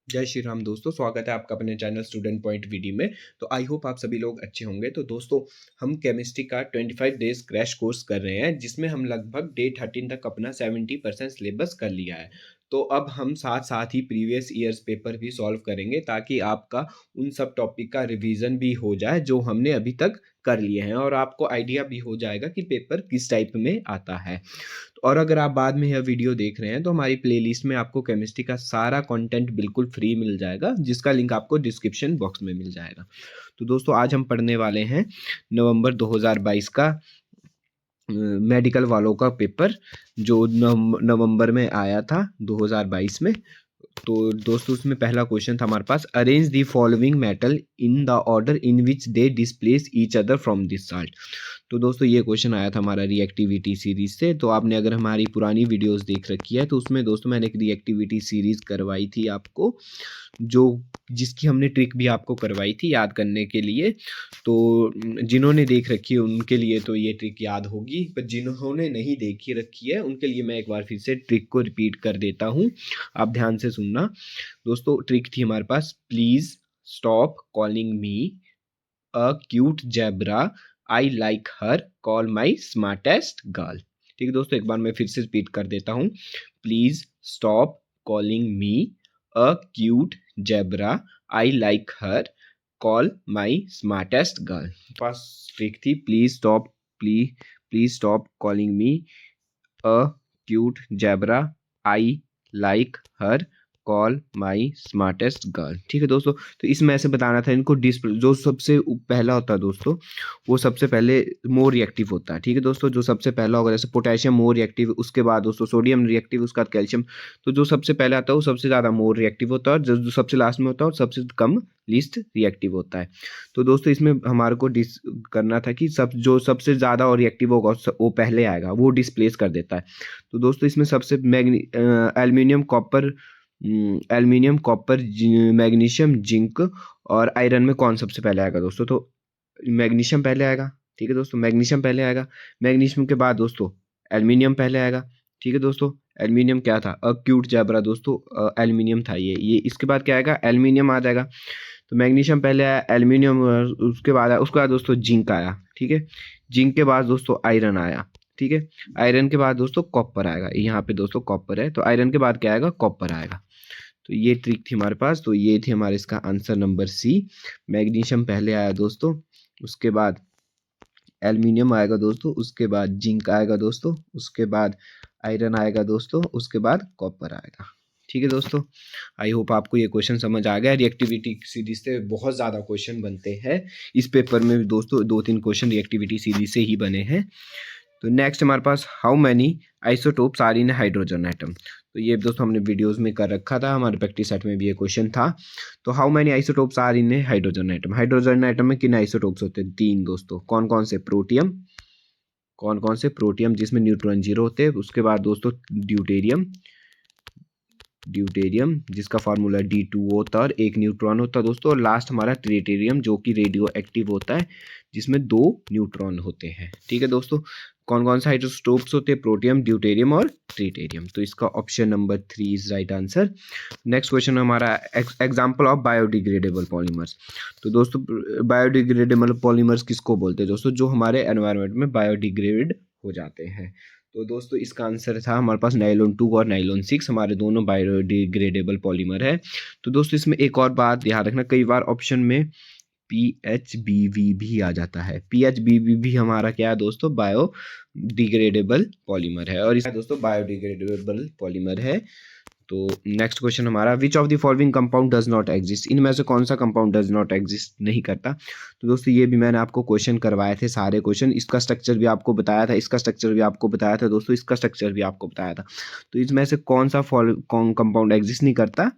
जय श्री राम दोस्तों, स्वागत है आपका अपने चैनल स्टूडेंट पॉइंट वीडी में। तो आई होप आप सभी लोग अच्छे होंगे। तो दोस्तों, हम केमिस्ट्री का 25 डेज क्रैश कोर्स कर रहे हैं, जिसमें हम लगभग डे 13 तक अपना 70% सिलेबस कर लिया है। तो अब हम साथ साथ ही प्रीवियस ईयर्स पेपर भी सॉल्व करेंगे, ताकि आपका उन सब टॉपिक का रिवीजन भी हो जाए जो हमने अभी तक कर लिए हैं, और आपको आइडिया भी हो जाएगा कि पेपर किस टाइप में आता है। और अगर आप बाद में यह वीडियो देख रहे हैं, तो हमारी प्लेलिस्ट में आपको केमिस्ट्री का सारा कंटेंट बिल्कुल फ्री मिल जाएगा, जिसका लिंक आपको डिस्क्रिप्शन बॉक्स में मिल जाएगा। तो दोस्तों, आज हम पढ़ने वाले हैं नवंबर 2022 का मेडिकल वालों का पेपर, जो नवंबर में आया था 2022 में। तो दोस्तों, उसमें पहला क्वेश्चन था हमारे पास, arrange the following metal in the order in which they displace each other from this salt. तो दोस्तों, ये क्वेश्चन आया था हमारा रिएक्टिविटी सीरीज से। तो आपने अगर हमारी पुरानी वीडियोस देख रखी है, तो उसमें दोस्तों मैंने एक रिएक्टिविटी सीरीज करवाई थी आपको, जो जिसकी हमने ट्रिक भी आपको करवाई थी याद करने के लिए। तो जिन्होंने देख रखी है उनके लिए तो ये ट्रिक याद होगी, पर जिन्होंने नहीं देखी रखी है उनके लिए मैं एक बार फिर से ट्रिक को रिपीट कर देता हूँ। आप ध्यान से सुनना। दोस्तों, ट्रिक थी हमारे पास, please stop calling me a cute zebra, I like her, call my smartest girl. ठीक है दोस्तों, एक बार मैं फिर से रिपीट कर देता हूँ, please stop calling me a cute zebra, I like her, call my smartest girl. पास ट्रिक थी, please stop calling me a cute zebra, I like her, call my smartest girl. ठीक है दोस्तों, तो इसमें ऐसे बताना था इनको, डिस्प्ले जो सबसे पहला होता है दोस्तों, वो सबसे पहले मोर रिएक्टिव होता है। ठीक है दोस्तों, जो सबसे पहला होगा, जैसे पोटेशियम मोर रिएक्टिव, उसके बाद दोस्तों सोडियम रिएक्टिव, उसके बाद कैल्शियम। तो जो सबसे पहले आता है वो सबसे ज़्यादा मोर रिएक्टिव होता है, और जो सबसे लास्ट में होता है वो सबसे कम लीस्ट रिएक्टिव होता है। तो दोस्तों, इसमें हमारे को करना था कि जो सबसे ज़्यादा और रिएक्टिव होगा वो पहले आएगा, वो डिस्प्लेस कर देता है। तो दोस्तों, इसमें सबसे एल्यूमिनियम कॉपर मैग्नीशियम जिंक और आयरन में कौन सबसे पहले आएगा दोस्तों? तो मैग्नीशियम पहले आएगा। ठीक है दोस्तों, मैग्नीशियम पहले आएगा। मैग्नीशियम के बाद दोस्तों एल्यूमिनियम पहले आएगा। ठीक है दोस्तों, एल्यूमिनियम क्या था? अक्यूट जैबरा दोस्तों, एल्यूमिनियम था ये। इसके बाद क्या आएगा? एल्यूमिनियम आ जाएगा। तो मैग्नीशियम पहले आया, एल्यूमिनियम उसके बाद आया, उसके बाद दोस्तों जिंक आया। ठीक है, जिंक के बाद दोस्तों आयरन आया। ठीक है, आयरन के बाद दोस्तों कॉपर आएगा। यहाँ पे दोस्तों कॉपर है, तो आयरन के बाद क्या आएगा? कॉपर आएगा। तो ये ट्रिक थी हमारे पास। तो ये थी हमारे इसका आंसर नंबर सी। मैग्नीशियम पहले आया दोस्तों, उसके बाद एल्यूमिनियम आएगा दोस्तों, उसके बाद जिंक आएगा दोस्तों, उसके बाद आयरन आएगा दोस्तों, उसके बाद कॉपर आएगा। ठीक है दोस्तों, आई होप आपको ये क्वेश्चन समझ आ गया। रिएक्टिविटी सीरीज से बहुत ज़्यादा क्वेश्चन बनते हैं इस पेपर में भी दोस्तों, 2-3 क्वेश्चन रिएक्टिविटी सीरीज से ही बने हैं। तो नेक्स्ट हमारे पास, how many isotopes are in hydrogen atom. तो ये दोस्तों हमने वीडियोस में कर रखा था, हमारे प्रैक्टिस सेट में भी ये क्वेश्चन था। तो how many isotopes are in hydrogen atom, hydrogen atom में कितने आइसोटोप्स होते हैं? 3 दोस्तों। कौन कौन से? प्रोटियम, कौन कौन से? प्रोटियम जिसमें न्यूट्रॉन 0 होते हैं, उसके बाद दोस्तों ड्यूटेरियम, ड्यूटेरियम जिसका फार्मूला D2 होता है और 1 न्यूट्रॉन होता है दोस्तों, और लास्ट हमारा ट्रिटेरियम जो कि रेडियो एक्टिव होता है, जिसमें 2 न्यूट्रॉन होते हैं। ठीक है दोस्तों, कौन कौन से हाइड्रोटोप्स होते हैं? प्रोटियम, ड्यूटेरियम और ट्रिटेरियम। तो इसका option number 3 is right answer. Next question हमारा, एग्जाम्पल ऑफ बायोडिग्रेडेबल पॉलीमर्स। तो दोस्तों, बायोडिग्रेडेबल पॉलीमर्स किसको बोलते हैं दोस्तों? जो हमारे एनवायरनमेंट में बायोडिग्रेड हो जाते हैं। तो दोस्तों, इसका आंसर था हमारे पास नाइलॉन 2 और नाइलॉन 6, हमारे दोनों बायोडिग्रेडेबल पॉलीमर है। तो दोस्तों, इसमें एक और बात ध्यान रखना, कई बार ऑप्शन में PHBV भी आ जाता है। PHBV भी हमारा क्या है दोस्तों? बायोडिग्रेडेबल पॉलीमर है, और इसका दोस्तों बायोडिग्रेडेबल पॉलीमर है। तो नेक्स्ट क्वेश्चन हमारा, विच of the following compound does not exist, इनमें से कौन सा कंपाउंड डज नॉट एग्जिस्ट, नहीं करता? तो दोस्तों, ये भी मैंने आपको क्वेश्चन करवाए थे सारे क्वेश्चन, इसका स्ट्रक्चर भी आपको बताया था, इसका स्ट्रक्चर भी आपको बताया था दोस्तों, इसका स्ट्रक्चर भी आपको बताया था। तो इसमें से कौन सा कंपाउंड एग्जिस्ट नहीं करता?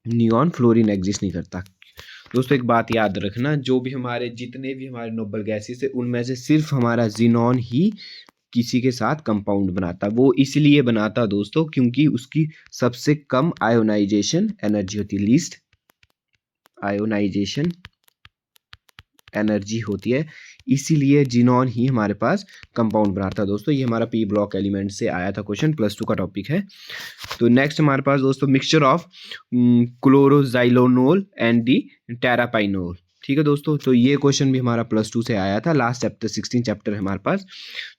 नियॉन फ्लोरीन एग्जिस्ट नहीं करता। दोस्तों, एक बात याद रखना, जो भी हमारे जितने भी हमारे नोबल गैसेस है, उनमें से सिर्फ हमारा जिनॉन ही किसी के साथ कंपाउंड बनाता। वो इसलिए बनाता दोस्तों क्योंकि उसकी सबसे कम आयोनाइजेशन एनर्जी होती है, लीस्ट आयोनाइजेशन एनर्जी होती है, इसीलिए जिनॉन ही हमारे पास कंपाउंड बनाता है दोस्तों। ये हमारा पी ब्लॉक एलिमेंट से आया था क्वेश्चन, +2 का टॉपिक है। तो नेक्स्ट हमारे पास दोस्तों मिक्सचर ऑफ क्लोरोजाइलोनोल एंड दी टेरापाइनोल। ठीक है दोस्तों, तो ये क्वेश्चन भी हमारा +2 से आया था, लास्ट चैप्टर 16 चैप्टर है हमारे पास।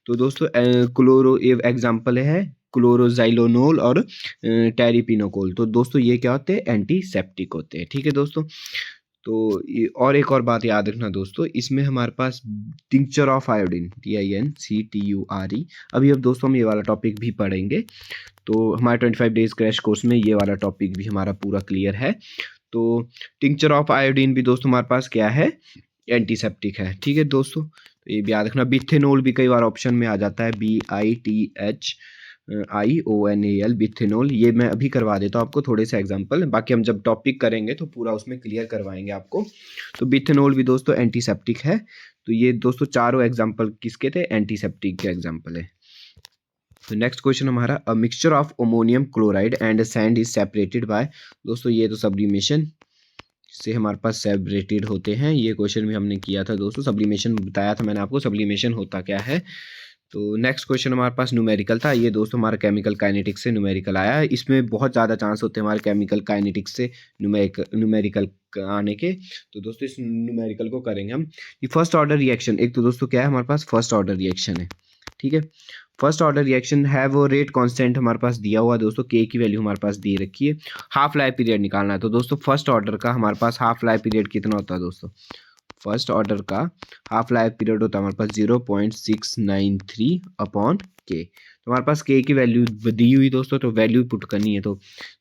तो दोस्तों क्लोरो एग्जाम्पल है क्लोरोजाइलोनोल और टेरिपिनोकोल। तो दोस्तों ये क्या होते हैं, एंटीसेप्टिक होते हैं। ठीक है दोस्तों, तो और एक और बात याद रखना दोस्तों, इसमें हमारे पास टिंक्चर ऑफ आयोडीन TINCTURE, अभी अब दोस्तों हम ये वाला टॉपिक भी पढ़ेंगे। तो हमारे 25 डेज क्रैश कोर्स में ये वाला टॉपिक भी हमारा पूरा क्लियर है। तो टिंक्चर ऑफ आयोडीन भी दोस्तों हमारे पास क्या है, एंटीसेप्टिक है। ठीक है दोस्तों, तो ये भी याद रखना। बिथेनॉल भी कई बार ऑप्शन में आ जाता है, BITHIONAL बिथेनॉल। ये मैं अभी करवा देता हूँ आपको थोड़े से एग्जांपल, बाकी हम जब टॉपिक करेंगे तो पूरा उसमें क्लियर करवाएंगे आपको। तो बिथेनॉल भी दोस्तों एंटीसेप्टिक है। तो ये दोस्तों चारों एग्जाम्पल किसके थे, एंटीसेप्टिक के एग्जाम्पल है। तो नेक्स्ट क्वेश्चन हमारा, a mixture of ammonium chloride and sand is separated by. दोस्तों ये तो सब्लिमेशन से हमारे पास सेपरेटेड होते हैं, ये क्वेश्चन भी हमने किया था दोस्तों, सब्लिमेशन बताया था मैंने आपको, सब्लिमेशन होता क्या है। तो नेक्स्ट क्वेश्चन हमारे पास न्यूमेरिकल था, ये दोस्तों हमारा केमिकल काइनेटिक्स से न्यूमेरिकल आया है। इसमें बहुत ज़्यादा चांस होते हैं हमारे केमिकल काइनेटिक्स से न्यूमेरिकल आने के। तो दोस्तों इस न्यूमेरिकल को करेंगे हम। ये फर्स्ट ऑर्डर रिएक्शन, एक तो दोस्तों क्या है हमारे पास, फर्स्ट ऑर्डर रिएक्शन है। ठीक है, फर्स्ट ऑर्डर रिएक्शन है, वो रेट कांस्टेंट हमारे पास दिया हुआ है दोस्तों, के की वैल्यू हमारे पास दे रखी है। हाफ लाइफ पीरियड निकालना है, तो दोस्तों फर्स्ट ऑर्डर का हमारे पास हाफ लाइफ पीरियड कितना होता है दोस्तों, फर्स्ट ऑर्डर का हाफ लाइफ पीरियड होता है हमारे पास 0.693 अपॉन के। तो हमारे पास के की वैल्यू दी हुई दोस्तों, तो वैल्यू पुट करनी है, तो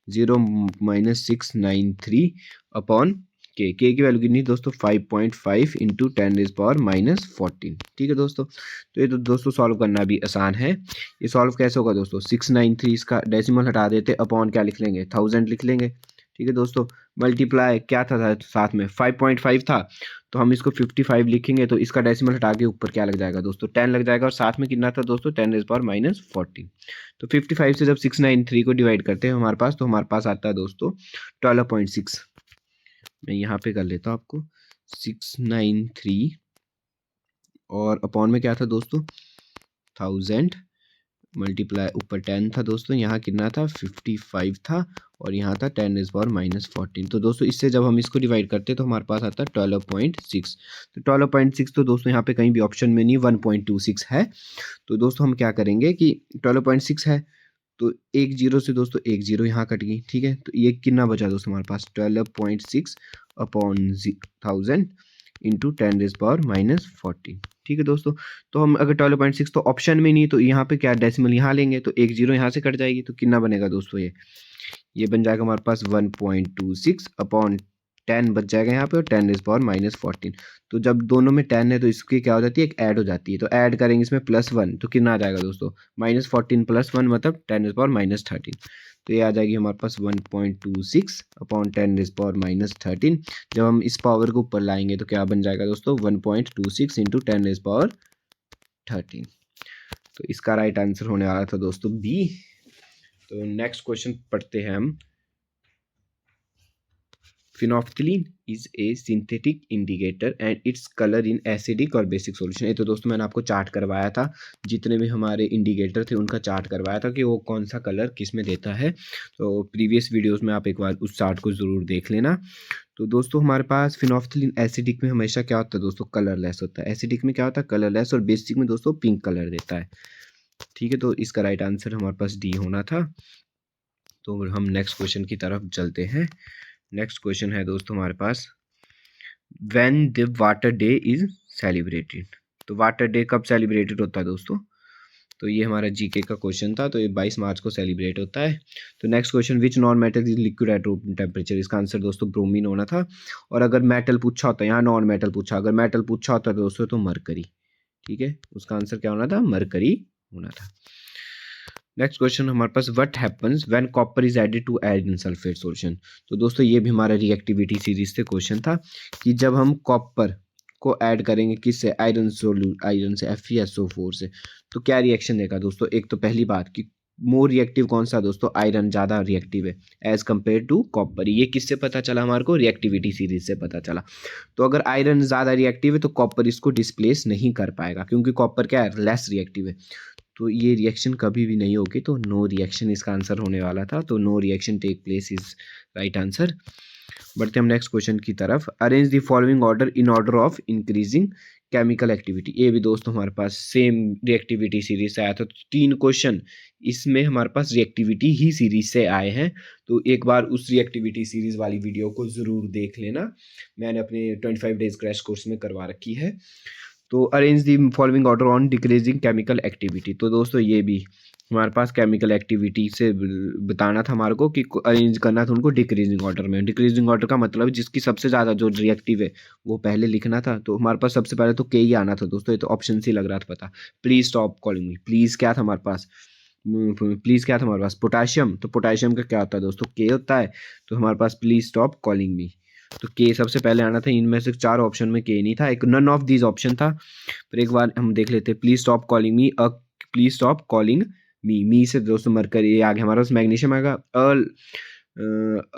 0-693 अपॉन के की वैल्यू कितनी दोस्तों, 5.5 इंटू 10⁻⁻14। ठीक है दोस्तों, तो ये तो दोस्तों सॉल्व करना भी आसान है। ये सॉल्व कैसे होगा दोस्तों, 693 इसका डेसिमल हटा देते, अपॉन क्या लिख लेंगे, 1000 लिख लेंगे। ठीक है दोस्तों, मल्टीप्लाई क्या था साथ में 5.5 था, तो हम इसको 55 लिखेंगे, तो इसका डेसिमल हटा के ऊपर क्या लग जाएगा दोस्तों, 10 लग जाएगा, और साथ में कितना था दोस्तों, 10⁻⁻14। तो 55 से जब 693 को डिवाइड करते हैं हमारे पास, तो हमारे पास आता है दोस्तों 12.6। मैं यहाँ पे कर लेता हूँ आपको, 693 और अपॉन में क्या था दोस्तों, 1000 मल्टीप्लाई ऊपर 10 था दोस्तों, यहाँ कितना था 55 था, और यहाँ था 10⁻⁻14। तो दोस्तों इससे जब हम इसको डिवाइड करते हैं तो हमारे पास आता है 12.6। तो 12.6 तो दोस्तों यहाँ पे कहीं भी ऑप्शन में नहीं, 1.26 है। तो दोस्तों हम क्या करेंगे कि 12.6 है, तो एक जीरो से दोस्तों एक जीरो यहाँ कट गई। ठीक है, तो ये कितना बचा दोस्तों हमारे पास, 12.6 अपॉन 1000 इंटू 10⁻⁻14। ठीक है दोस्तों, तो हम अगर 12.6 तो ऑप्शन में नहीं, तो यहाँ पे क्या डेसिमल यहाँ लेंगे, तो एक जीरो यहाँ से कट जाएगी, तो कितना बनेगा दोस्तों, ये बन जाएगा हमारे पास 1.26 अपॉन 10 बच जाएगा यहाँ पे, और 10⁻⁻14। तो जब दोनों में 10 है तो इसकी क्या हो जाती है, एक ऐड हो जाती है, तो ऐड करेंगे इसमें +1, तो कितना आ जाएगा दोस्तों, -14 + 1 मतलब 10⁻⁻13। तो ये आ जाएगी हमारे पास 1.26 अपॉन 10⁻⁻13। जब हम इस पावर को ऊपर लाएंगे तो क्या बन जाएगा दोस्तों, 1.26 इंटू 10⁻13। तो इसका राइट आंसर होने वाला था दोस्तों बी। तो नेक्स्ट क्वेश्चन पढ़ते हैं हम। Phenolphthalein is a synthetic indicator and its colour in acidic और बेसिक सॉल्यूशन। ये तो दोस्तों मैंने आपको चार्ट करवाया था, जितने भी हमारे इंडिकेटर थे उनका चार्ट करवाया था कि वो कौन सा कलर किस में देता है। तो प्रीवियस वीडियोस में आप एक बार उस चार्ट को ज़रूर देख लेना। तो दोस्तों हमारे पास फिनोफ्थलीन एसिडिक में हमेशा क्या होता है दोस्तों, कलरलेस होता है। एसिडिक में क्या होता है, कलरलेस, और बेसिक में दोस्तों पिंक कलर देता है। ठीक है, तो इसका राइट आंसर हमारे पास डी होना था। तो हम नेक्स्ट क्वेश्चन की तरफ चलते हैं। नेक्स्ट क्वेश्चन है दोस्तों हमारे पास, when the water day is celebrated. तो वाटर डे कब सेलिब्रेटेड होता है दोस्तों, तो ये हमारा जीके का क्वेश्चन था, तो ये 22 मार्च को सेलिब्रेट होता है। तो next question, which non metal is liquid at room temperature. इसका आंसर दोस्तों ब्रोमीन होना था। और अगर मेटल पूछा होता है, यहाँ नॉन मेटल पूछा, अगर मेटल पूछा होता है दोस्तों तो मरकरी। ठीक है, उसका आंसर क्या होना था, मरकरी होना था। नेक्स्ट क्वेश्चन हमारे पास, what happens when copper is added to iron sulphate solution. तो दोस्तों ये भी हमारा रिएक्टिविटी सीरीज से क्वेश्चन था कि जब हम कॉपर को ऐड करेंगे किससे, आयरन से FeSO4 से, तो क्या रिएक्शन देगा दोस्तों। एक तो पहली बात कि मोर रिएक्टिव कौन सा दोस्तों, आयरन ज़्यादा रिएक्टिव है एज कम्पेयर टू कॉपर। ये किससे पता चला हमारे को, रिएक्टिविटी सीरीज से पता चला। तो अगर आयरन ज़्यादा रिएक्टिव है तो कॉपर इसको डिस्प्लेस नहीं कर पाएगा, क्योंकि कॉपर क्या है, लेस रिएक्टिव है। तो ये रिएक्शन कभी भी नहीं होगी, तो नो रिएक्शन इसका आंसर होने वाला था। तो no reaction take place is right answer. बढ़ते हम नेक्स्ट क्वेश्चन की तरफ। Arrange the following order in order of increasing chemical activity. ये भी दोस्तों हमारे पास सेम रिएक्टिविटी सीरीज से आया था। तो 3 क्वेश्चन इसमें हमारे पास रिएक्टिविटी ही सीरीज से आए हैं। तो एक बार उस रिएक्टिविटी सीरीज वाली वीडियो को ज़रूर देख लेना, मैंने अपने 25 डेज क्रैश कोर्स में करवा रखी है। तो arrange the following order on decreasing chemical activity. तो दोस्तों ये भी हमारे पास केमिकल एक्टिविटी से बताना था हमारे को कि अरेंज करना था उनको डिक्रीजिंग ऑर्डर में। डिक्रीजिंग ऑर्डर का मतलब जिसकी सबसे ज़्यादा जो रिएक्टिव है वो पहले लिखना था। तो हमारे पास सबसे पहले तो के ही आना था दोस्तों, ये तो ऑप्शन से लग रहा था पता। Please stop calling me, please क्या था हमारे पास, प्लीज क्या था हमारे पास, पोटाशियम। तो पोटाशियम का क्या होता है दोस्तों, के होता है। तो हमारे पास प्लीज स्टॉप कॉलिंग मी, तो के सबसे पहले आना था। इनमें से 4 ऑप्शन में के नहीं था, एक नन ऑफ दीज ऑप्शन था। फिर एक बार हम देख लेते हैं, please stop calling me, please stop calling मी से दोस्तों मरकरी ये आ गया हमारे पास, मैग्नीशियम आएगा।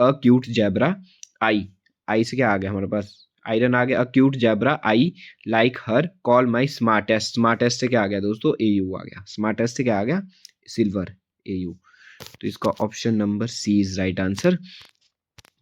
अक्यूट जैब्रा, आई से क्या आ गया हमारे पास, आयरन आ गया। Acute zebra I like her call my smartest, smartest से क्या आ गया दोस्तों, एयू आ गया। स्मार्टेस्ट से क्या आ गया, सिल्वर, एयू। तो इसका option number C is right answer.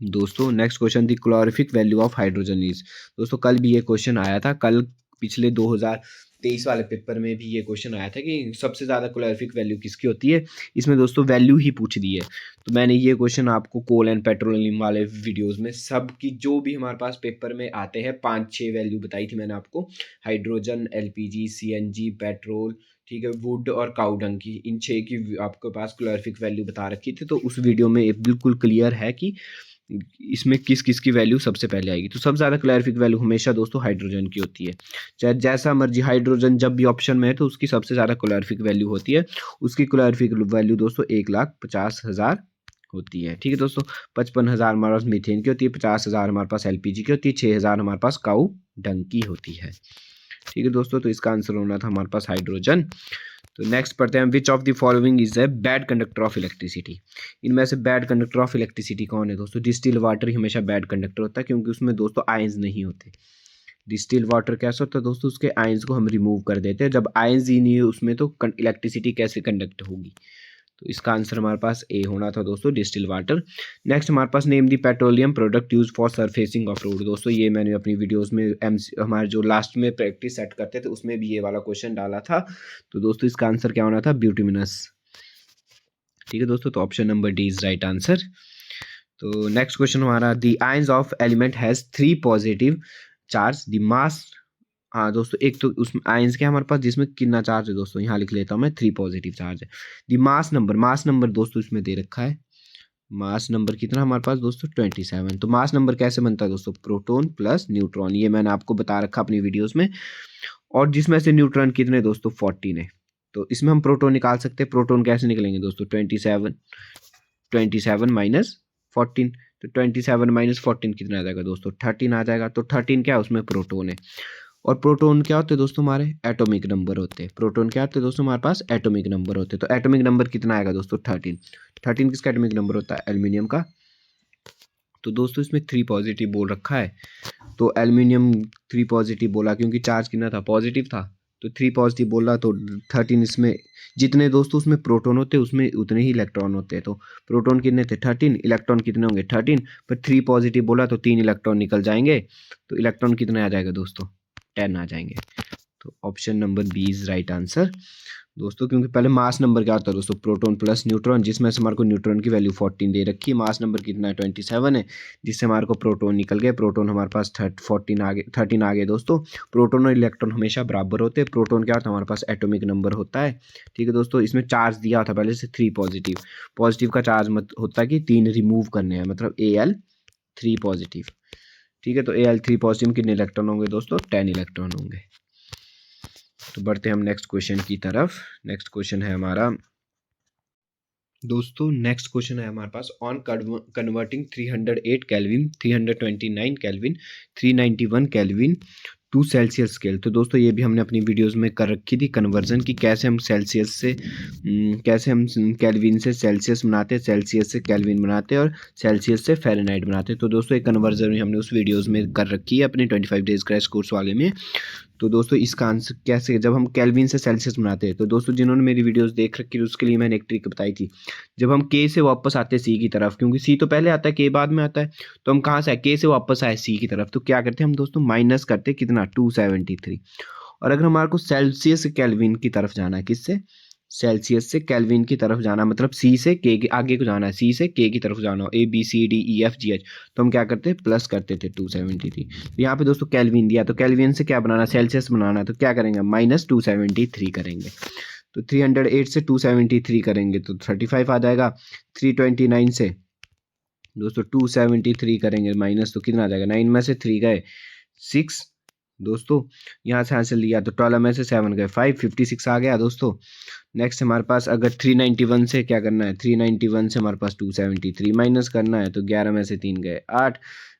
दोस्तों next question, the calorific value of hydrogen is. दोस्तों कल भी ये क्वेश्चन आया था, कल पिछले 2023 वाले पेपर में भी ये क्वेश्चन आया था कि सबसे ज़्यादा क्लोरिफिक वैल्यू किसकी होती है। इसमें दोस्तों वैल्यू ही पूछ दी है। तो मैंने ये क्वेश्चन आपको कोल एंड पेट्रोलियम वाले वीडियोस में सब की जो भी हमारे पास पेपर में आते हैं 5-6 वैल्यू बताई थी मैंने आपको, हाइड्रोजन, एलपीजी, सीएनजी, पेट्रोल, ठीक है, वुड और काउडंग की, इन 6 की आपके पास क्लोरिफिक वैल्यू बता रखी थी। तो उस वीडियो में बिल्कुल क्लियर है कि इसमें किस किस की वैल्यू सबसे पहले आएगी। तो सबसे ज़्यादा क्लोरिफिक वैल्यू हमेशा दोस्तों हाइड्रोजन की होती है। चाहे जैसा मर्जी हाइड्रोजन जब भी ऑप्शन में है तो उसकी सबसे ज़्यादा क्लोरिफिक वैल्यू होती है। उसकी क्लोरिफिक वैल्यू दोस्तों 1,50,000 होती है। ठीक है दोस्तों, 55,000 हमारे पास मीथेन की होती है, 50,000 हमारे पास एलपीजी की होती है, 6,000 हमारे पास काऊ डंग की होती है। ठीक है दोस्तों, तो इसका आंसर होना था हमारे पास हाइड्रोजन। तो नेक्स्ट पढ़ते हैं, विच of the following is a bad conductor of electricity. इनमें से बैड कंडक्टर ऑफ इलेक्ट्रिसिटी कौन है दोस्तों, डिस्टिल वाटर ही हमेशा बैड कंडक्टर होता है, क्योंकि उसमें दोस्तों आयंस नहीं होते। डिस्टिल वाटर कैसा होता है दोस्तों, उसके आयंस को हम रिमूव कर देते हैं। जब आयंस ही नहीं है उसमें तो इलेक्ट्रिसिटी कैसे कंडक्ट होगी। तो इसका आंसर हमारे पास ए होना था दोस्तों, डिस्टिल वाटर। नेक्स्ट हमारे पास, name the petroleum product use for surfacing of road. दोस्तों ये मैंने अपनी वीडियोस में हमारे जो लास्ट में प्रैक्टिस सेट करते थे उसमें भी ये वाला क्वेश्चन डाला था। तो दोस्तों इसका आंसर क्या होना था, ब्यूटिमिनस। ठीक है दोस्तों, तो option number D is right answer. तो नेक्स्ट क्वेश्चन हमारा, the ions of element has 3 positive charge, the mass. हाँ दोस्तों, एक तो उसमें आयंस क्या हमारे पास, जिसमें कितना चार्ज है दोस्तों, यहाँ लिख लेता हूँ मैं, 3 पॉजिटिव चार्ज है। The mass number, mass number दोस्तों इसमें दे रखा है, मास नंबर कितना हमारे पास दोस्तों 27। तो मास नंबर कैसे बनता है दोस्तों, प्रोटॉन प्लस न्यूट्रॉन, ये मैंने आपको बता रखा अपनी वीडियोस में। और जिसमें से न्यूट्रॉन कितने दोस्तों 14 है। तो इसमें हम प्रोटॉन निकाल सकते हैं। प्रोटॉन कैसे निकलेंगे दोस्तों, 27 माइनस 14। तो 27 माइनस 14 कितना आ जाएगा दोस्तों, 13 आ जाएगा। तो 13 क्या है, उसमें प्रोटॉन है। और प्रोटॉन क्या होते हैं दोस्तों, हमारे एटॉमिक नंबर होते हैं। प्रोटॉन क्या होते हैं दोस्तों, हमारे पास एटॉमिक नंबर होते हैं। तो एटॉमिक नंबर कितना आएगा दोस्तों, 13। 13 किसका एटॉमिक नंबर होता है, एल्यूमिनियम का। तो दोस्तों इसमें 3 पॉजिटिव बोल रखा है, तो एल्यूमिनियम 3 पॉजिटिव बोला क्योंकि चार्ज कितना था, पॉजिटिव था। तो 3 पॉजिटिव बोला, तो 13 इसमें जितने दोस्तों उसमें प्रोटॉन होते हैं उसमें उतने ही इलेक्ट्रॉन होते हैं। तो प्रोटॉन कितने थे 13, इलेक्ट्रॉन कितने होंगे 13, पर 3 पॉजिटिव बोला तो 3 इलेक्ट्रॉन निकल जाएंगे। तो इलेक्ट्रॉन कितने आ जाएगा दोस्तों, 10 आ जाएंगे। तो option number B is right answer दोस्तों, क्योंकि पहले मास नंबर क्या होता है दोस्तों, प्रोटॉन प्लस न्यूट्रॉन, जिसमें से हमारे को न्यूट्रॉन की वैल्यू 14 दे रखी है। मास नंबर कितना है 27 है, जिससे हमारे को प्रोटॉन निकल गए। प्रोटॉन हमारे पास 13 आ गए दोस्तों। प्रोटॉन और इलेक्ट्रॉन हमेशा बराबर होते हैं। प्रोटॉन क्या होता है, हमारे पास एटॉमिक नंबर होता है। ठीक है दोस्तों, इसमें चार्ज दिया होता है पहले से 3 पॉजिटिव। पॉजिटिव का चार्ज होता है कि 3 रिमूव करने हैं, मतलब Al3 पॉजिटिव। ठीक है, तो Al3 पॉजिटिव कितने इलेक्ट्रॉन होंगे दोस्तों, 10 इलेक्ट्रॉन होंगे। तो बढ़ते हैं हम नेक्स्ट क्वेश्चन की तरफ। नेक्स्ट क्वेश्चन है हमारा दोस्तों, नेक्स्ट क्वेश्चन है हमारे पास, on converting 308 kelvin, 329 kelvin, 391 kelvin to Celsius scale. तो दोस्तों ये भी हमने अपनी वीडियोस में कर रखी थी कन्वर्जन की, कैसे हम सेल्सियस से कैसे हम केल्विन से सेल्सियस बनाते हैं, सेल्सियस से केल्विन बनाते हैं और सेल्सियस से फ़ारेनहाइट बनाते हैं। तो दोस्तों एक कन्वर्जन भी हमने उस वीडियोस में कर रखी है अपने 25 डेज क्रैश कोर्स वाले में। तो दोस्तों इसका आंसर कैसे, जब हम केल्विन से सेल्सियस बनाते हैं, तो दोस्तों जिन्होंने मेरी वीडियोस देख रखी है उसके लिए मैंने एक ट्रिक बताई थी। जब हम के से वापस आते हैं सी की तरफ, क्योंकि सी तो पहले आता है के बाद में आता है, तो हम कहाँ से आए, के से वापस आए सी की तरफ, तो क्या करते हैं हम दोस्तों, माइनस करते हैं कितना, 273। और अगर हमारे को सेल्सियस से केल्विन की तरफ जाना है, किससे, सेल्सियस से केल्विन की तरफ जाना, मतलब सी से के के आगे को जाना है, सी से के की तरफ जाना हो, A B C D E F G H, तो हम क्या करते हैं, प्लस करते थे 273। तो यहाँ पे दोस्तों केल्विन दिया, तो केल्विन से क्या बनाना, सेल्सियस बनाना, तो क्या करेंगे, माइनस 273 करेंगे। तो 308 से 273 करेंगे तो 35 आ जाएगा। 329 से दोस्तों 273 करेंगे माइनस, तो कितना आ जाएगा, 9 में से 3 गए 6 दोस्तों, यहाँ से आंसर लिया तो 12 में से 7 गए 5, 56 आ गया दोस्तों। नेक्स्ट हमारे पास अगर 391 से क्या करना है, 391 से हमारे पास 273 माइनस करना है, तो 11 में से 3 गए 8,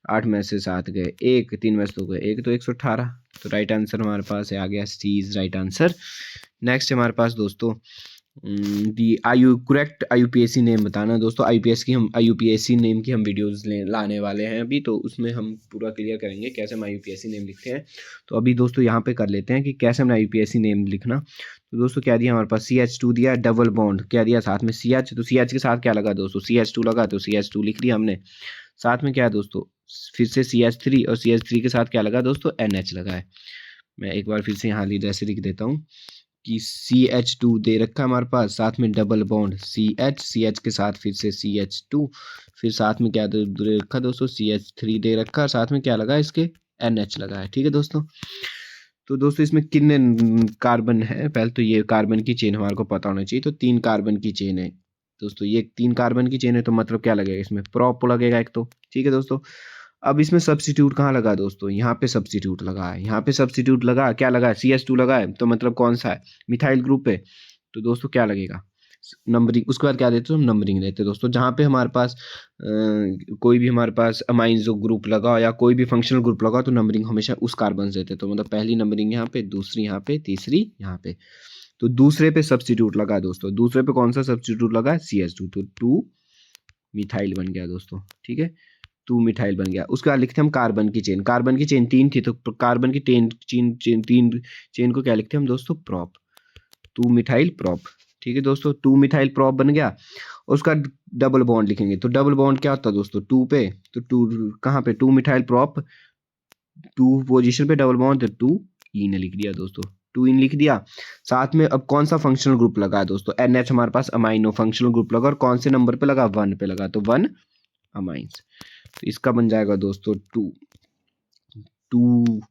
8 में से 7 गए 1, 3 में से 2 गए 1, तो 118। तो राइट आंसर हमारे पास है, आ गया सी इज राइट आंसर। नेक्स्ट हमारे पास दोस्तों दी करेक्ट IUPAC नेम बताना। दोस्तों IUPAC नेम की हम वीडियोस लाने वाले हैं अभी, तो उसमें हम पूरा क्लियर करेंगे कैसे हम IUPAC नेम लिखते हैं। तो अभी दोस्तों यहाँ पे कर लेते हैं कि कैसे हमने IUPAC नेम लिखना। तो दोस्तों क्या दिया हमारे पास, CH2 दिया, डबल बॉन्ड क्या दिया साथ में CH, तो CH के साथ क्या लगा दोस्तों, CH2 लगा, तो CH2 लिख दिया हमने। साथ में क्या है दोस्तों, फिर से CH3, और CH3 के साथ क्या लगा दोस्तों, NH लगा है। मैं एक बार फिर से यहाँ जैसे लिख देता हूँ कि CH2 दे रखा है हमारे पास, साथ में डबल बॉन्ड CH के साथ फिर से CH2, फिर साथ में क्या दे रखा दोस्तों, CH3 दे रखा, साथ में क्या लगा इसके, NH लगा है। ठीक है दोस्तों। तो दोस्तों इसमें कितने कार्बन है, पहले तो ये कार्बन की चेन हमारे को पता होना चाहिए। तो 3 कार्बन की चेन है दोस्तों, ये 3 कार्बन की चेन है, तो मतलब क्या लगेगा इसमें, प्रोप लगेगा एक तो। ठीक है दोस्तों। अब इसमें सब्स्टिट्यूट कहाँ लगा दोस्तों, यहाँ पे सब्स्टिट्यूट लगा है, यहाँ पे सब्स्टिट्यूट लगा, क्या लगा है, CH2 लगा है, तो मतलब कौन सा है, मिथाइल ग्रुप है। तो दोस्तों क्या लगेगा, नंबरिंग, उसके बाद क्या देते हो हम, नंबरिंग देते हैं दोस्तों। जहाँ पे हमारे पास कोई भी हमारे पास अमाइंस जो ग्रुप लगा या कोई भी फंक्शनल ग्रुप लगा, तो नंबरिंग हमेशा उस कार्बन से देते हैं। तो मतलब पहली नंबरिंग यहाँ पे, दूसरी यहाँ पे, तीसरी यहाँ पे। तो दूसरे पे सब्स्टिट्यूट लगा दोस्तों, दूसरे पे कौन सा सब्स्टिट्यूट लगा है, CH2, तो 2 मिथाइल बन गया दोस्तों। ठीक है, 2 मिथाइल बन गया। उसके बाद लिखते हैं हम कार्बन की चेन, कार्बन की चेन 3 थी, तो कार्बन की तीन चेन को क्या लिखते हैं हम दोस्तों, प्रोप, 2 मिथाइल प्रोप। ठीक है दोस्तों, 2 मिथाइल प्रोप बन गया। उसका डबल बॉन्ड लिखेंगे, तो डबल बॉन्ड क्या होता है दोस्तों, 2 पे, तो 2 कहाँ पे, 2 मिथाइल प्रोप, 2 पोजीशन पे डबल बॉन्ड, तो 2 इन लिख दिया दोस्तों, 2 इन लिख दिया। साथ में अब कौन सा फंक्शनल ग्रुप लगा है दोस्तों, NH हमारे पास अमाइनो फंक्शनल ग्रुप लगा, और कौन से नंबर पे लगा, 1 पे लगा, तो 1 अमाइंस। तो इसका बन जाएगा दोस्तों 2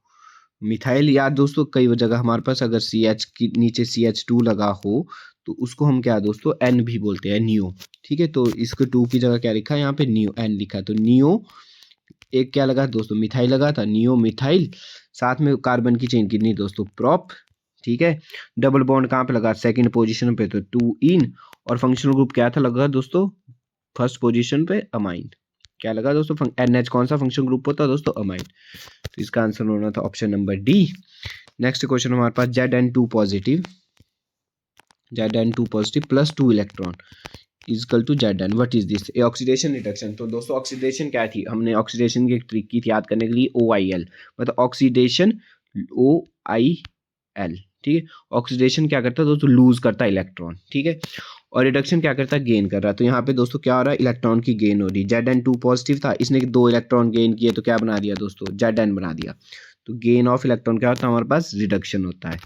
मिथाइल। यार दोस्तों कई जगह हमारे पास अगर CH की नीचे CH2 लगा हो, तो उसको हम क्या दोस्तों, N भी बोलते हैं, नियो। ठीक है, तो इसको 2 की जगह क्या लिखा है, यहाँ पे नियो, N लिखा है, तो नियो एक क्या लगा दोस्तों, मिथाइल लगा था, नियो मिथाइल। साथ में कार्बन की चेन कितनी दोस्तों, प्रोप। ठीक है, डबल बॉन्ड कहाँ पे लगा, सेकंड पोजीशन पे, तो 2 इन, और फंक्शनल ग्रुप क्या था लगा दोस्तों, फर्स्ट पोजीशन पे, अमाइन। क्या लगा दोस्तों, NH कौन सा फंक्शन ग्रुप होता है दोस्तों, अमाइन। तो इसका आंसर होना था option number D. Next question हमारे पास Zn2 positive, Zn2 positive plus 2 electron equal to Zn, what is this, a oxidation reduction. तो दोस्तों ऑक्सीडेशन क्या थी, हमने ऑक्सीडेशन की एक ट्रिक की थी याद करने के लिए, OIL, मतलब ऑक्सीडेशन OIL। ठीक है, ऑक्सीडेशन क्या करता है दोस्तों, लूज करता है इलेक्ट्रॉन। ठीक है, और रिडक्शन क्या करता है, गेन कर रहा है। तो यहाँ पे दोस्तों क्या हो रहा है, इलेक्ट्रॉन की गेन हो रही है। Zn2 पॉजिटिव था, इसने 2 इलेक्ट्रॉन गेन किए, तो क्या बना दिया दोस्तों, Zn बना दिया। तो गेन ऑफ इलेक्ट्रॉन क्या होता है हमारे पास, रिडक्शन होता है।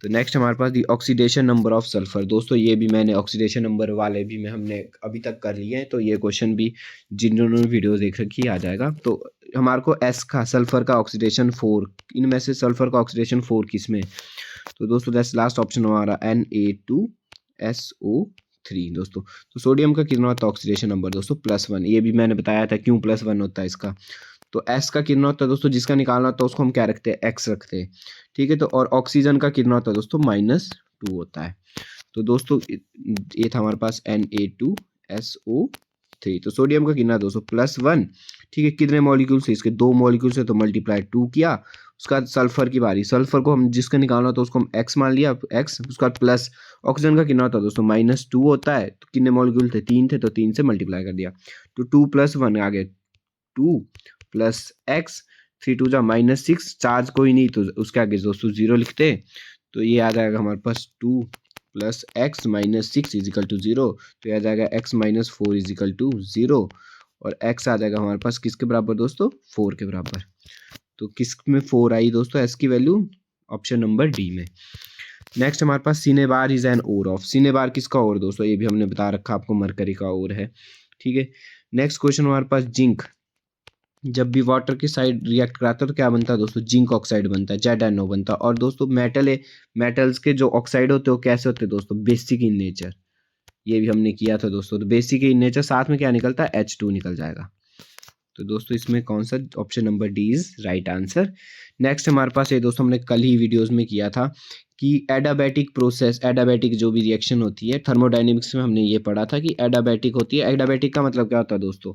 तो नेक्स्ट हमारे पास दी ऑक्सीडेशन नंबर ऑफ सल्फर। दोस्तों ये भी मैंने ऑक्सीडेशन नंबर वाले भी में हमने अभी तक कर लिए हैं, तो ये क्वेश्चन भी जिन्होंने वीडियो देख रखी आ जाएगा। तो हमारे को S का सल्फर का ऑक्सीडेशन 4, इनमें से सल्फर का ऑक्सीडेशन 4 किस में, तो दोस्तों दैट्स लास्ट ऑप्शन हमारा Na2SO3 दोस्तों। तो सोडियम का कितना होता है ऑक्सीडेशन नंबर दोस्तों, +1। ये भी मैंने बताया था क्यों +1 होता है इसका। तो S का कितना होता है दोस्तों, जिसका निकालना होता है उसको हम क्या रखते हैं, X रखते हैं। ठीक है, तो और ऑक्सीजन का कितना होता है दोस्तों, -2 होता है। तो दोस्तों ये था हमारे पास Na2SO3। तो सोडियम का कितना दोस्तों, +1। ठीक है, कितने मॉलिक्यूल्स है इसके, 2 मॉलिक्यूल्स है, तो मल्टीप्लाई 2 किया। उसका बाद सल्फर की बारी, सल्फर को हम जिसका निकालना होता है उसको हम एक्स मान लिया, एक्स, उसका बाद प्लस ऑक्सीजन का कितना होता है दोस्तों -2 होता है, तो कितने मॉलिक्यूल थे 3 थे, तो 3 से मल्टीप्लाई कर दिया, तो 2 + 1 आ गए 2 + x, 3 2 जा -6, चार्ज कोई नहीं तो उसके आगे दोस्तों 0 लिखते, तो ये आ जाएगा हमारे पास 2 + x - 6 = 0, तो ये आ जाएगा x - 4 = 0, और x आ जाएगा हमारे पास किसके बराबर दोस्तों 4 के बराबर। तो किस में 4 आई दोस्तों s की वैल्यू, ऑप्शन नंबर डी में। नेक्स्ट हमारे पास cinnabar is an ore of, cinnabar किसका ओर दोस्तों, ये भी हमने बता रखा आपको मरकरी का ओर है, ठीक है। नेक्स्ट क्वेश्चन हमारे पास जिंक, जब भी वाटर के साइड रिएक्ट कराता है तो क्या बनता है दोस्तों, जिंक ऑक्साइड बनता है, ZnO बनता है। और दोस्तों मेटल है, मेटल्स के जो ऑक्साइड होते हैं वो कैसे होते हैं दोस्तों, बेसिक इन नेचर, ये भी हमने किया था दोस्तों। तो बेसिक इन नेचर साथ में क्या निकलता है, H2 निकल जाएगा। तो दोस्तों इसमें कौन सा, option number D is right answer. Next हमारे पास ये दोस्तों हमने कल ही वीडियोस में किया था कि एडाबैटिक प्रोसेस, एडाबैटिक जो भी रिएक्शन होती है थर्मोडायनेमिक्स में हमने ये पढ़ा था कि एडाबैटिक होती है। एडाबैटिक का मतलब क्या होता है दोस्तों,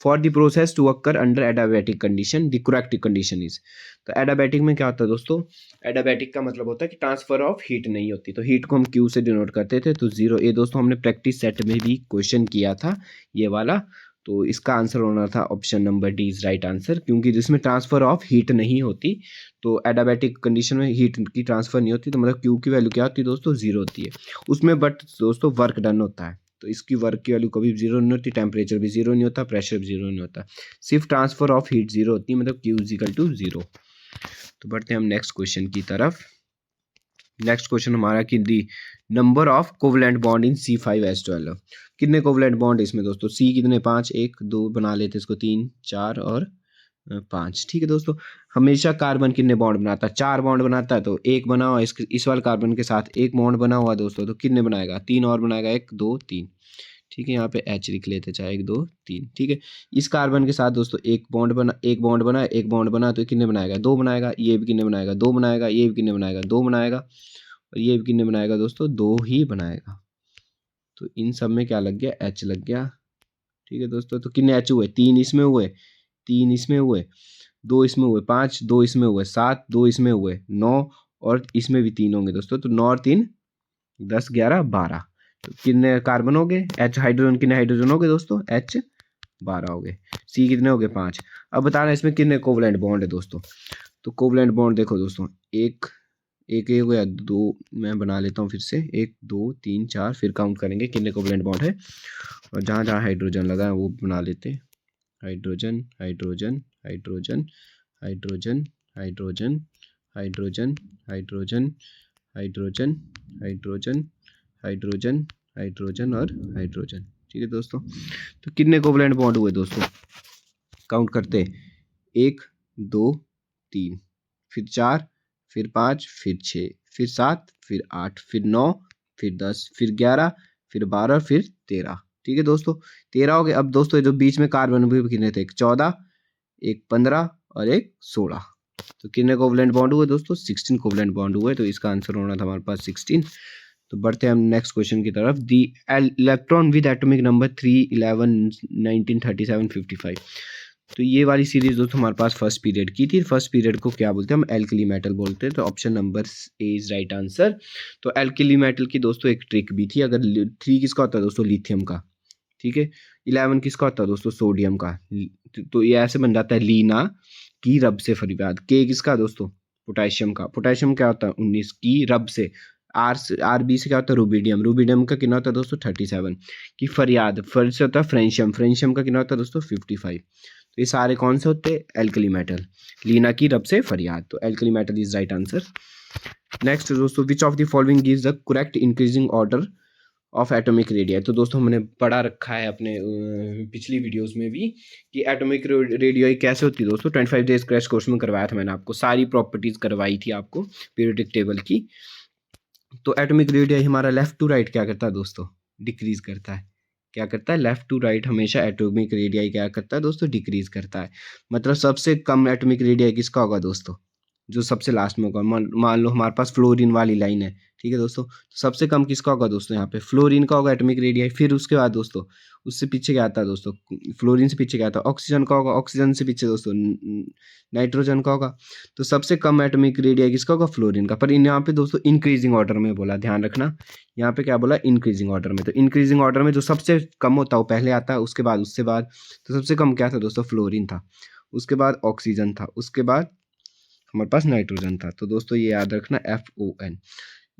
for the process to occur under adiabatic condition the correct condition is. तो एडाबैटिक में क्या होता है दोस्तों, एडाबैटिक का मतलब होता है कि ट्रांसफर ऑफ हीट नहीं होती, तो हीट को हम क्यू से डिनोट करते थे, तो 0। ये दोस्तों हमने प्रैक्टिस सेट में भी क्वेश्चन किया था ये वाला, तो इसका आंसर होना था option number D is right answer, क्योंकि जिसमें ट्रांसफर ऑफ हीट नहीं होती, तो एडाबैटिक कंडीशन में हीट की ट्रांसफर नहीं होती, तो मतलब क्यू की वैल्यू क्या होती है दोस्तों 0 होती है उसमें, बट दोस्तों वर्क डन होता है, तो इसकी वर्क की वैल्यू कभी 0 नहीं होती, टेम्परेचर भी 0 नहीं होता, प्रेशर भी 0 नहीं होता, सिर्फ ट्रांसफर ऑफ हीट 0 होती है, मतलब क्यू = 0। तो बढ़ते हैं हम नेक्स्ट क्वेश्चन की तरफ। नेक्स्ट क्वेश्चन हमारा कि the number of covalent bond in C5H12, कितने कोवलेंट बॉन्ड इसमें दोस्तों, C कितने 5, 1 2 बना लेते इसको 3 4 और 5, ठीक है दोस्तों। हमेशा कार्बन कितने बॉन्ड बनाता है, 4 बॉन्ड बनाता है, तो एक बना हुआ इस वाले कार्बन के साथ एक बॉन्ड बना हुआ दोस्तों, तो कितने बनाएगा 3 और बनाएगा 1 2 3, ठीक है। यहाँ पे H लिख लेते चाहे 1 2 3, ठीक है। इस कार्बन के साथ दोस्तों एक बॉन्ड बना, तो कितने बनाएगा 2 बनाएगा, ये भी कितने बनाएगा 2 बनाएगा, ये भी कितने बनाएगा 2 बनाएगा, और ये भी कितने बनाएगा दोस्तों 2 ही बनाएगा। तो इन सब में क्या लग गया, H लग गया, ठीक है दोस्तों। तो कितने H हुए, 3 इसमें हुए, 3 इसमें हुए, 2 इसमें हुए, 5 2 इसमें हुए, 7 2 इसमें हुए, 9 और इसमें भी 3 होंगे दोस्तों, तो 9 और 3 10 11 12, तो कितने कार्बन हो गए, H हाइड्रोजन कितने हाइड्रोजन हो गए दोस्तों, H 12 हो गए, C कितने हो गए 5। अब बताना इसमें कितने कोवलेंट बॉन्ड है दोस्तों, तो कोवलेंट बॉन्ड देखो दोस्तों, एक एक हो गया, 2 मैं बना लेता हूँ फिर से, 1 2 3 4, फिर काउंट करेंगे कितने कोवलेंट बॉन्ड है, और जहाँ जहाँ हाइड्रोजन लगा है वो बना लेते, hydrogen hydrogen hydrogen hydrogen hydrogen hydrogen hydrogen hydrogen hydrogen hydrogen hydrogen और हाइड्रोजन, ठीक है दोस्तों। तो कितने कोवलेंट बॉन्ड हुए दोस्तों, काउंट करते 1 2 3, फिर 4, फिर 5, फिर 6, फिर 7, फिर 8, फिर 9, फिर 10, फिर 11, फिर 12, फिर 13, ठीक है दोस्तों 13 हो गए। अब दोस्तों जो बीच में कार्बन भी कितने थे, एक 14, एक 15 और एक 16, तो कितने कोवलेंट बॉन्ड हुए दोस्तों 16 कोवलेंट बॉन्ड हुए, तो इसका आंसर होना था हमारे पास 16। तो बढ़ते हैं हम नेक्स्ट क्वेश्चन की तरफ। The electron with atomic number 3 11 19 37 55, तो ये वाली सीरीज दोस्तों हमारे पास फर्स्ट पीरियड की थी। फर्स्ट पीरियड को क्या बोलते हैं हम, एल्कली मेटल बोलते हैं, तो option number A is right answer. तो एल्कली मेटल की दोस्तों एक ट्रिक भी थी, अगर 3 किसका होता है दोस्तों, लिथियम का, ठीक है। 11 किसका होता है दोस्तों, सोडियम का, तो ये ऐसे बन जाता है लीना की रब से फरियाद। के किसका दोस्तों, पोटेशियम का, पोटेशियम क्या होता है 19 की रब से, आर बी से क्या होता है रूबिडियम, रूबिडियम का कितना होता है दोस्तों 37 की फरियाद, फर से होता है फ्रेंशियम, फ्रेंशियम का कितना होता है दोस्तों 55। तो ये सारे कौन से होते हैं, एल्कली मेटल, लीना की रब से फरियाद, तो alkali metal is right answer. Next दोस्तों, which of the following gives the correct increasing order of atomic radii, तो दोस्तों हमने पढ़ा रखा है अपने पिछली वीडियोस में भी कि एटॉमिक रेडियाई कैसे होती है दोस्तों, 25 डेज क्रैश कोर्स में करवाया था मैंने आपको, सारी प्रॉपर्टीज करवाई थी आपको पीरियोडिक टेबल की। तो एटॉमिक रेडियाई हमारा लेफ्ट टू राइट क्या करता है दोस्तों, डिक्रीज करता है, क्या करता है, लेफ्ट टू राइट हमेशा एटॉमिक रेडियाई क्या करता है दोस्तों, डिक्रीज करता है। मतलब सबसे कम एटॉमिक रेडियाई किसका होगा दोस्तों, जो सबसे लास्ट में होगा। मान लो हमारे पास फ्लोरीन वाली लाइन है, ठीक है दोस्तों, तो सबसे कम किसका होगा दोस्तों, यहाँ पे फ्लोरीन का होगा एटॉमिक रेडियस। फिर उसके बाद दोस्तों उससे पीछे क्या आता है दोस्तों, फ्लोरीन से पीछे क्या आता है, ऑक्सीजन का होगा। ऑक्सीजन से पीछे दोस्तों नाइट्रोजन का होगा। तो सबसे कम एटॉमिक रेडियस किसका होगा, फ्लोरीन का। पर यहाँ पे दोस्तों इंक्रीजिंग ऑर्डर में बोला, ध्यान रखना, यहाँ पे क्या बोला, इंक्रीजिंग ऑर्डर में। तो इंक्रीजिंग ऑर्डर में जो सबसे कम होता है वो पहले आता है, उसके बाद उससे बाद तो सबसे कम क्या था दोस्तों, फ्लोरीन था, उसके बाद ऑक्सीजन था, उसके बाद हमारे पास नाइट्रोजन था। तो दोस्तों ये याद रखना FON।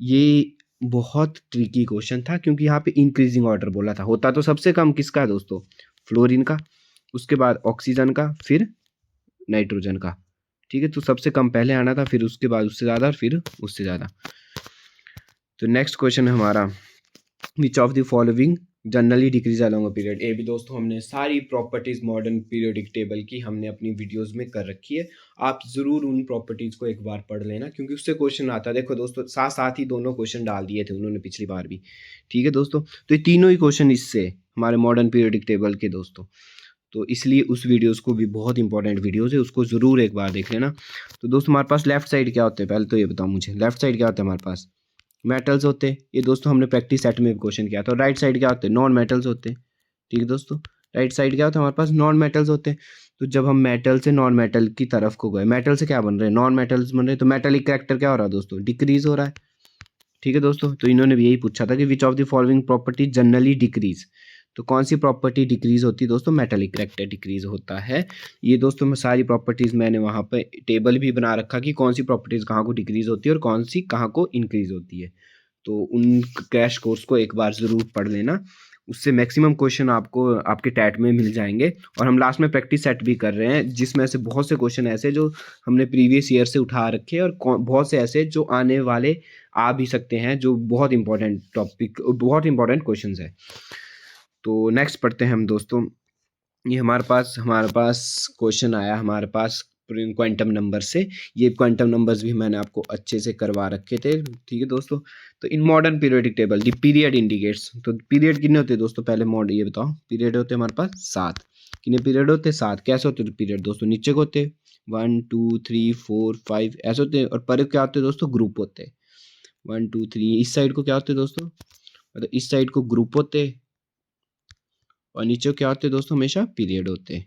ये बहुत ट्रिकी क्वेश्चन था क्योंकि यहाँ पे इंक्रीजिंग ऑर्डर बोला था। होता तो सबसे कम किसका है दोस्तों, फ्लोरीन का, उसके बाद ऑक्सीजन का, फिर नाइट्रोजन का, ठीक है। तो सबसे कम पहले आना था, फिर उसके बाद उससे ज़्यादा, फिर उससे ज़्यादा। तो नेक्स्ट क्वेश्चन है हमारा, विच of the following generally decrease along a period. ये भी दोस्तों हमने सारी प्रॉपर्टीज मॉडर्न पीरियोडिक टेबल की हमने अपनी वीडियोस में कर रखी है। आप ज़रूर उन प्रॉपर्टीज को एक बार पढ़ लेना क्योंकि उससे क्वेश्चन आता है। देखो दोस्तों साथ साथ ही दोनों क्वेश्चन डाल दिए थे उन्होंने पिछली बार भी, ठीक है दोस्तों। तो ये तीनों ही क्वेश्चन इससे हमारे मॉडर्न पीरियोडिक टेबल के दोस्तों, तो इसलिए उस वीडियोस को भी, बहुत इंपॉर्टेंट वीडियोस है, उसको ज़रूर एक बार देख लेना। तो दोस्तों हमारे पास लेफ्ट साइड क्या होते हैं, पहले तो ये बताओ मुझे, लेफ्ट साइड क्या होता है हमारे पास, मेटल्स होते हैं। ये दोस्तों हमने प्रैक्टिस सेट में भी क्वेश्चन किया था। और राइट साइड क्या होते हैं, नॉन मेटल्स होते हैं, ठीक है दोस्तों। राइट साइड क्या होता है हमारे पास, नॉन मेटल्स होते हैं। तो जब हम मेटल से नॉन मेटल की तरफ को गए, मेटल से क्या बन रहे हैं, नॉन मेटल्स बन रहे हैं, तो मेटेलिक कैरेक्टर क्या हो रहा है दोस्तों, डिक्रीज हो रहा है, ठीक है दोस्तों। तो इन्होंने भी यही पूछा था कि विच of the following property generally decrease. तो कौन सी प्रॉपर्टी डिक्रीज होती है दोस्तों, मेटेलिक कैरेक्टर डिक्रीज होता है। ये दोस्तों मैं सारी प्रॉपर्टीज मैंने वहाँ पे टेबल भी बना रखा कि कौन सी प्रॉपर्टीज कहाँ को डिक्रीज होती है और कौन सी कहाँ को इंक्रीज होती है। तो उन क्रैश कोर्स को एक बार ज़रूर पढ़ लेना, उससे मैक्सिमम क्वेश्चन आपको आपके टैट में मिल जाएंगे। और हम लास्ट में प्रैक्टिस सेट भी कर रहे हैं जिसमें से बहुत से क्वेश्चन ऐसे जो हमने प्रीवियस ईयर से उठा रखे हैं और बहुत से ऐसे जो आने वाले आ भी सकते हैं, जो बहुत इंपॉर्टेंट टॉपिक, बहुत इंपॉर्टेंट क्वेश्चन है। तो नेक्स्ट पढ़ते हैं हम दोस्तों। ये हमारे पास क्वेश्चन आया हमारे पास क्वांटम नंबर से। ये क्वांटम नंबर्स भी मैंने आपको अच्छे से करवा रखे थे, ठीक है दोस्तों। तो in modern periodic table the period indicates, तो पीरियड कितने होते हैं दोस्तों, पहले ये बताओ, पीरियड होते हैं हमारे पास 7। कितने पीरियड होते हैं, 7। कैसे होते हैं पीरियड दोस्तों, नीचे को होते हैं 1 2 3 4 5 ऐसे होते हैं। और पर क्या होते हैं दोस्तों, ग्रुप होते हैं 1 2 3। इस साइड को क्या होते हैं दोस्तों, मतलब इस साइड को ग्रुप होते हैं और नीचे क्या होते हैं दोस्तों, हमेशा पीरियड होते हैं।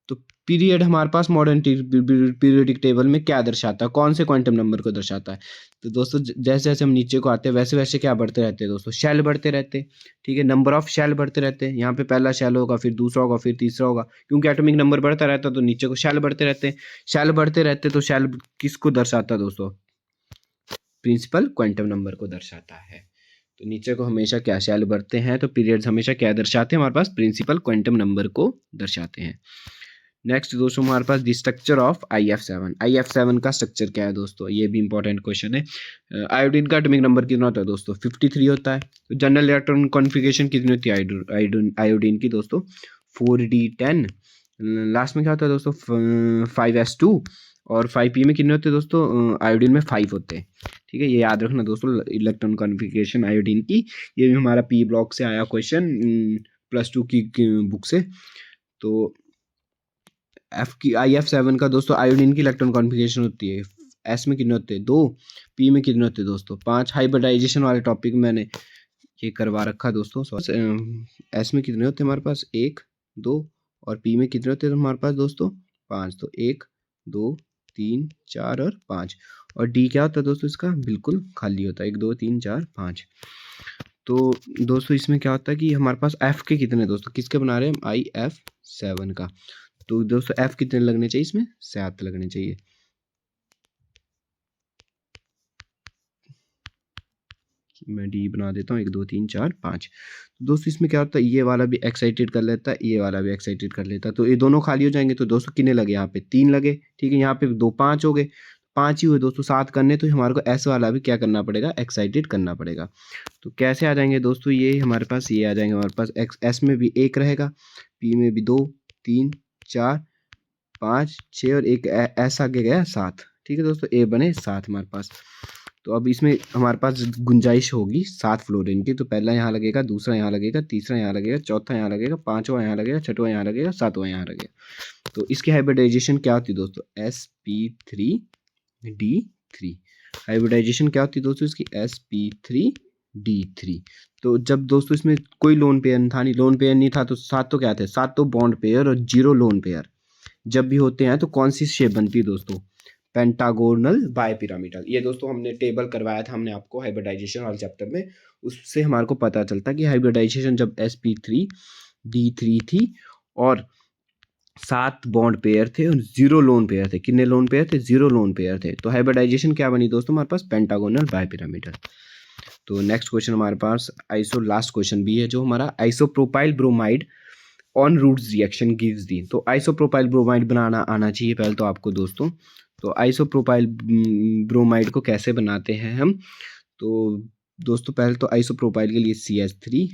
तो पीरियड हमारे पास मॉडर्न पीरियोडिक टेबल में क्या दर्शाता है, कौन से क्वांटम नंबर को दर्शाता है। तो दोस्तों जैसे जैसे हम नीचे को आते हैं वैसे वैसे क्या बढ़ते रहते हैं दोस्तों, शेल बढ़ते रहते हैं, ठीक है। नंबर ऑफ शेल बढ़ते रहते हैं। यहाँ पे पहला शेल होगा, फिर दूसरा होगा, फिर तीसरा होगा, क्योंकि एटॉमिक नंबर बढ़ता रहता है तो नीचे को शेल बढ़ते रहते हैं। शेल बढ़ते रहते हैं तो शेल किसको दर्शाता है दोस्तों, प्रिंसिपल क्वांटम नंबर को दर्शाता है। तो नीचे को हमेशा क्या शेल बढ़ते हैं, तो पीरियड्स हमेशा क्या दर्शाते हैं, हमारे पास प्रिंसिपल क्वांटम नंबर को दर्शाते हैं। नेक्स्ट दोस्तों हमारे पास the structure of IF7। IF7 का स्ट्रक्चर क्या है दोस्तों, ये भी इंपॉर्टेंट क्वेश्चन है। आयोडीन का एटॉमिक नंबर कितना होता है दोस्तों, 53 होता है। तो जनरल इलेक्ट्रॉन कॉन्फ़िगरेशन कितनी होती है आयोडीन की दोस्तों, 4d10। लास्ट में क्या होता है दोस्तों, 5s2। और 5p में कितने होते हैं दोस्तों, आयोडीन में 5 होते हैं, ठीक है। ये याद रखना दोस्तों, इलेक्ट्रॉन कॉन्फ़िगरेशन आयोडीन की। ये भी हमारा P ब्लॉक से आया क्वेश्चन, +2 की बुक से। तो IF7 का दोस्तों आयोडीन की इलेक्ट्रॉन कॉन्फ़िगरेशन होती है, S में कितने होते हैं 2, P में कितने होते हैं दोस्तों 5। हाइब्रिडाइजेशन वाले टॉपिक मैंने ये करवा रखा दोस्तों। S में कितने होते हैं हमारे पास 1 2, और P में कितने होते हैं हमारे पास दोस्तों 5। तो 1 2 3 4 और 5। और D क्या होता है दोस्तों, इसका बिल्कुल खाली होता है, 1 2 3 4 5। तो दोस्तों इसमें क्या होता है कि हमारे पास F के कितने दोस्तों, किसके बना रहे हैं हम, IF7 का। तो दोस्तों F कितने लगने चाहिए, इसमें 7 लगने चाहिए। मैं D बना देता हूँ, 1 2 3 4 5। दोस्तों इसमें क्या होता है, ये वाला भी एक्साइटेड कर लेता है, ये वाला भी एक्साइटेड कर लेता है, तो ये दोनों खाली हो जाएंगे। तो दोस्तों कितने लगे, यहाँ पे 3 लगे, ठीक है। यहाँ पे 2 5 हो गए, 5 ही हुए दोस्तों। 7 करने तो हमारे को S वाला भी क्या करना पड़ेगा, एक्साइटेड करना पड़ेगा। तो कैसे आ जाएंगे दोस्तों, ये हमारे पास ये आ जाएंगे, हमारे पास S में भी 1 रहेगा, P में भी 2 3 4 5 6 और एक S आगे गया 7, ठीक है दोस्तों। A बने 7 हमारे पास। तो अब इसमें हमारे पास गुंजाइश होगी 7 फ्लोरीन की। तो पहला यहाँ लगेगा, दूसरा यहाँ लगेगा, तीसरा यहाँ लगेगा, चौथा यहाँ लगेगा, पांचवा यहाँ लगेगा, छठवां यहाँ लगेगा, सातवां यहाँ लगेगा। तो इसकी हाइब्रिडाइजेशन क्या होती है दोस्तों, sp3 sp3d3। हाइब्रिडाइजेशन क्या होती है दोस्तों इसकी, sp3d3। तो जब दोस्तों इसमें कोई लोन पेयर था नहीं, लोन पेयर नहीं था तो 7 तो क्या थे, 7 तो बॉन्ड पेयर और 0 लोन पेयर जब भी होते हैं तो कौन सी शेप बनती है दोस्तों, पेंटागोनल बायपिरामिडल। ये दोस्तों हमने टेबल करवाया था हमने आपको हाइब्रिडाइजेशन वाले चैप्टर में, उससे हमारे को पता चलता कि हाइब्रिडाइजेशन जब sp3d3 थी और 7 बॉन्ड पेयर थे और 0 लोन पेयर थे। कितने लोन पेयर थे, 0 लोन पेयर थे। तो हाइब्रिडाइजेशन क्या बनी दोस्तों हमारे पास, पेंटागोनल बायपिरामिडल। तो नेक्स्ट क्वेश्चन हमारे पास लास्ट क्वेश्चन भी है जो हमारा, isopropyl bromide on Wurtz reaction gives the. तो आइसोप्रोपाइल ब्रोमाइड बनाना आना चाहिए पहले तो आपको दोस्तों। तो आइसोप्रोपाइल ब्रोमाइड को कैसे बनाते हैं हम, तो दोस्तों पहले तो आइसोप्रोपाइल के लिए CH3,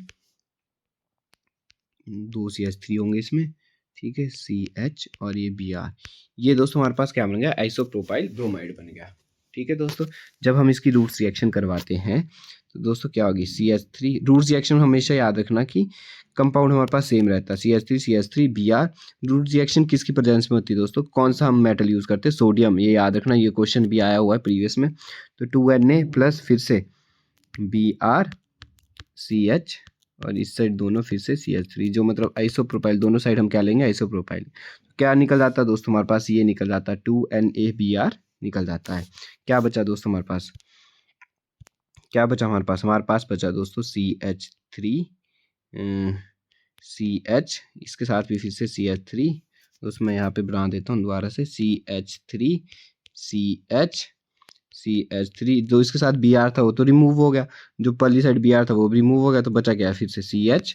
2 CH3 होंगे इसमें, ठीक है, CH और ये Br, ये दोस्तों हमारे पास क्या बन गया, आइसोप्रोपाइल ब्रोमाइड बन गया। ठीक है दोस्तों, जब हम इसकी रूट्स रिएक्शन करवाते हैं तो दोस्तों क्या होगी, CH3 रूट्स रिएक्शन हमेशा याद रखना कि कंपाउंड हमारे पास सेम रहता है, CH3 Br। रूट्स रिएक्शन किसकी प्रेजेंस में होती है दोस्तों, कौन सा हम मेटल यूज करते हैं, सोडियम, ये याद रखना, ये क्वेश्चन भी आया हुआ है प्रीवियस में। तो 2Na प्लस फिर से BrCH और इस साइड दोनों फिर से CH3, जो मतलब आइसोप्रोपाइल, दोनों साइड हम क्या लेंगे, आइसोप्रोपाइल। क्या निकल जाता है दोस्तों हमारे पास, ये निकल जाता है 2NaBr निकल जाता है। क्या बचा दोस्तों हमारे पास, क्या बचा हमारे पास बचा दोस्तों CH, इसके साथ भी फिर से CH3, दोस्तों मैं यहाँ पे बना देता हूँ दोबारा से, CH3 जो इसके साथ Br था वो तो रिमूव हो गया, जो पहली साइड Br था वो भी रिमूव हो गया, तो बचा क्या फिर से CH,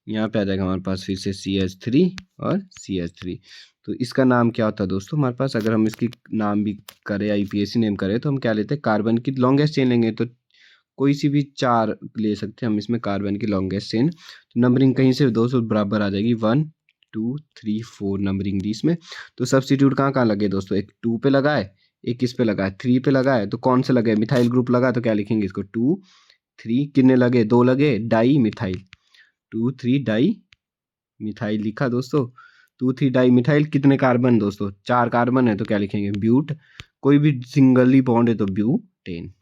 यहाँ पे आ जाएगा हमारे पास फिर से CH3 और CH3। तो इसका नाम क्या होता है दोस्तों हमारे पास, अगर हम इसकी नाम भी करें IUPAC नेम करें तो हम क्या लेते हैं, कार्बन की लॉन्गेस्ट चेन लेंगे, तो कोई सी भी 4 ले सकते हैं हम इसमें, कार्बन की लॉन्गेस्ट चेन। तो नंबरिंग कहीं से 200 बराबर आ जाएगी, 1 2 3 4 नंबरिंग दी इसमें। तो सब्स्टिट्यूट कहाँ कहाँ लगे दोस्तों, एक 2 पे लगा है, एक किस पे लगा है, 3 पे लगा है, तो कौन से लगे, मिथाइल ग्रुप लगा, तो क्या लिखेंगे इसको 2 3, कितने लगे, 2 लगे, डाई मिथाइल, 2 3 डाई मिथाइल लिखा दोस्तों। 2 3 डाई मिथाइल, कितने कार्बन दोस्तों, 4 कार्बन है, तो क्या लिखेंगे ब्यूट, कोई भी सिंगली बॉन्ड है तो ब्यूटेन।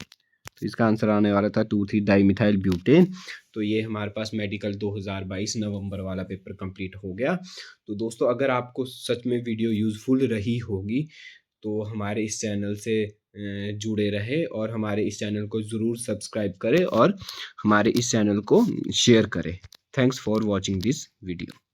तो इसका आंसर आने वाला था 2 3 डाई मिथाइल ब्यूटेन। तो ये हमारे पास मेडिकल 2022 नवंबर वाला पेपर कंप्लीट हो गया। तो दोस्तों अगर आपको सच में वीडियो यूज़फुल रही होगी तो हमारे इस चैनल से जुड़े रहे और हमारे इस चैनल को ज़रूर सब्सक्राइब करें और हमारे इस चैनल को शेयर करें। Thanks for watching this video.